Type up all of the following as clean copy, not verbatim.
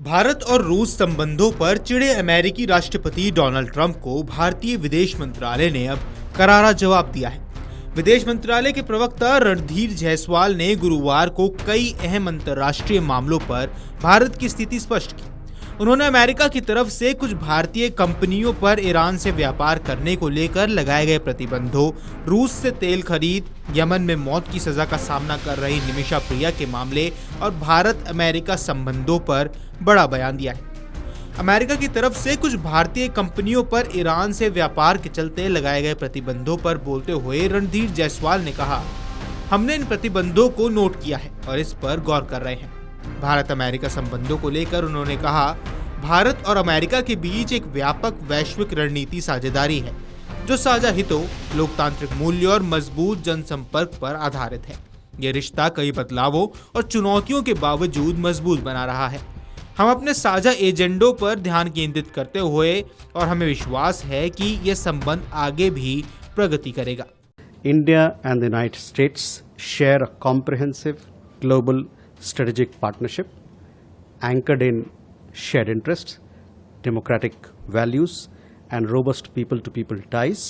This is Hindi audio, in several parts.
भारत और रूस संबंधों पर चिढ़े अमेरिकी राष्ट्रपति डोनाल्ड ट्रंप को भारतीय विदेश मंत्रालय ने अब करारा जवाब दिया है। विदेश मंत्रालय के प्रवक्ता रणधीर जायसवाल ने गुरुवार को कई अहम अंतर्राष्ट्रीय मामलों पर भारत की स्थिति स्पष्ट की। उन्होंने अमेरिका की तरफ से कुछ भारतीय कंपनियों पर ईरान से व्यापार करने को लेकर लगाए गए प्रतिबंधों, रूस से तेल खरीद, यमन में मौत की सजा का सामना कर रही निमिषा प्रिया के मामले और भारत अमेरिका संबंधों पर बड़ा बयान दिया है। अमेरिका की तरफ से कुछ भारतीय कंपनियों पर ईरान से व्यापार के चलते लगाए गए प्रतिबंधों पर बोलते हुए रणधीर जायसवाल ने कहा, हमने इन प्रतिबंधों को नोट किया है और इस पर गौर कर रहे हैं। भारत अमेरिका संबंधों को लेकर उन्होंने कहा, भारत और अमेरिका के बीच एक व्यापक वैश्विक रणनीति साझेदारी है जो साझा हितों, लोकतांत्रिक मूल्यों और मजबूत जनसंपर्क पर आधारित है। यह रिश्ता कई बदलावों और चुनौतियों के बावजूद मजबूत बना रहा है। हम अपने साझा एजेंडों पर ध्यान केंद्रित करते हुए और हमें विश्वास है कि यह संबंध आगे भी प्रगति करेगा। India and the United States share a comprehensive global strategic partnership anchored in shared interests, democratic values, and robust people-to-people ties.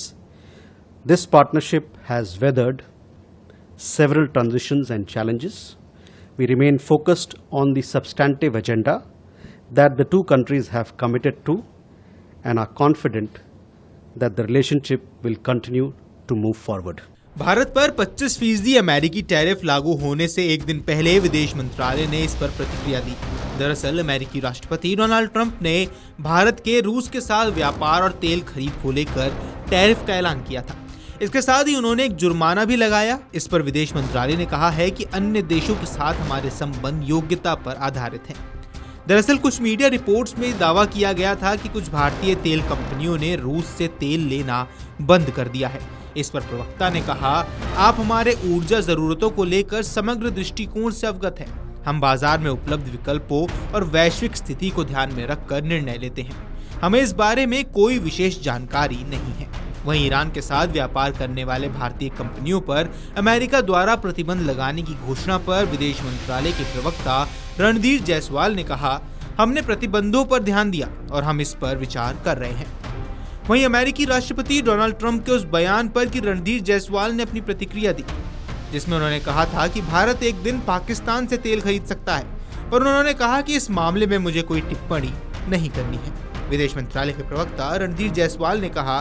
This partnership has weathered several transitions and challenges. We remain focused on the substantive agenda that the two countries have committed to and are confident that the relationship will continue to move forward. Bharat पर 25% अमेरिकी टैरिफ लागू होने से एक दिन पहले विदेश मंत्रालय ने इस पर प्रतिक्रिया दी। दरअसल अमेरिकी राष्ट्रपति डोनाल्ड ट्रंप ने भारत के रूस के साथ व्यापार और तेल खरीद को लेकर टैरिफ का ऐलान किया था। इसके साथ ही उन्होंने एक जुर्माना भी लगाया। इस पर विदेश मंत्रालय ने कहा है कि अन्य देशों के साथ हमारे संबंध योग्यता पर आधारित हैं। दरअसल कुछ मीडिया रिपोर्ट्स में दावा किया गया था कि कुछ भारतीय तेल कंपनियों ने रूस से तेल लेना बंद कर दिया है। इस पर प्रवक्ता ने कहा, आप हमारे ऊर्जा जरूरतों को लेकर समग्र दृष्टिकोण से अवगत हैं। हम बाजार में उपलब्ध विकल्पों और वैश्विक स्थिति को ध्यान में रखकर निर्णय लेते हैं। हमें इस बारे में कोई विशेष जानकारी नहीं है। वहीं ईरान के साथ व्यापार करने वाले भारतीय कंपनियों पर अमेरिका द्वारा प्रतिबंध लगाने की घोषणा पर विदेश मंत्रालय के प्रवक्ता रणधीर जायसवाल ने कहा, हमने प्रतिबंधों पर ध्यान दिया और हम इस पर विचार कर रहे हैं। वहीं अमेरिकी राष्ट्रपति डोनाल्ड ट्रंप के उस बयान पर कि रणधीर जायसवाल ने अपनी प्रतिक्रिया दी, जिसमें उन्होंने कहा था कि भारत एक दिन पाकिस्तान से तेल खरीद सकता है, पर उन्होंने कहा कि इस मामले में मुझे कोई टिप्पणी नहीं करनी है। विदेश मंत्रालय के प्रवक्ता रणधीर जायसवाल ने कहा,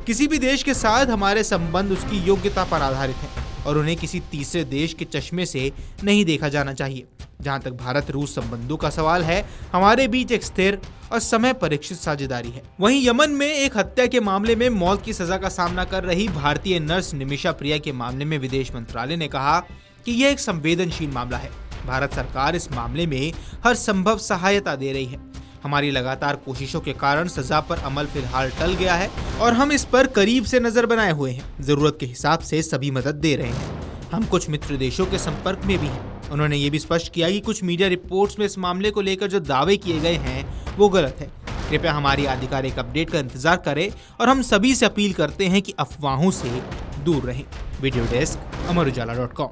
किसी भी देश के साथ हमारे संबंध उसकी योग्यता पर आधारित है और उन्हें किसी तीसरे देश के चश्मे से नहीं देखा जाना चाहिए। जहां तक भारत रूस संबंधों का सवाल है, हमारे बीच एक स्थिर और समय परीक्षित साझेदारी है। वहीं यमन में एक हत्या के मामले में मौत की सजा का सामना कर रही भारतीय नर्स निमिषा प्रिया के मामले में विदेश मंत्रालय ने कहा कि यह एक संवेदनशील मामला है। भारत सरकार इस मामले में हर संभव सहायता दे रही है। हमारी लगातार कोशिशों के कारण सजा पर अमल फिलहाल टल गया है और हम इस पर करीब से नजर बनाए हुए हैं। जरूरत के हिसाब से सभी मदद दे रहे हैं। हम कुछ मित्र देशों के संपर्क में भी हैं। उन्होंने ये भी स्पष्ट किया कि कुछ मीडिया रिपोर्ट्स में इस मामले को लेकर जो दावे किए गए हैं वो गलत है। कृपया हमारी आधिकारिक अपडेट का इंतजार करें और हम सभी से अपील करते हैं कि अफवाहों से दूर रहें। वीडियो डेस्क अमरउजाला.com।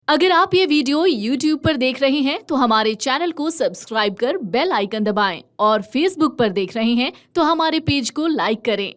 अगर आप ये वीडियो YouTube पर देख रहे हैं तो हमारे चैनल को सब्सक्राइब कर बेल आइकन दबाएं और Facebook पर देख रहे हैं तो हमारे पेज को लाइक करें।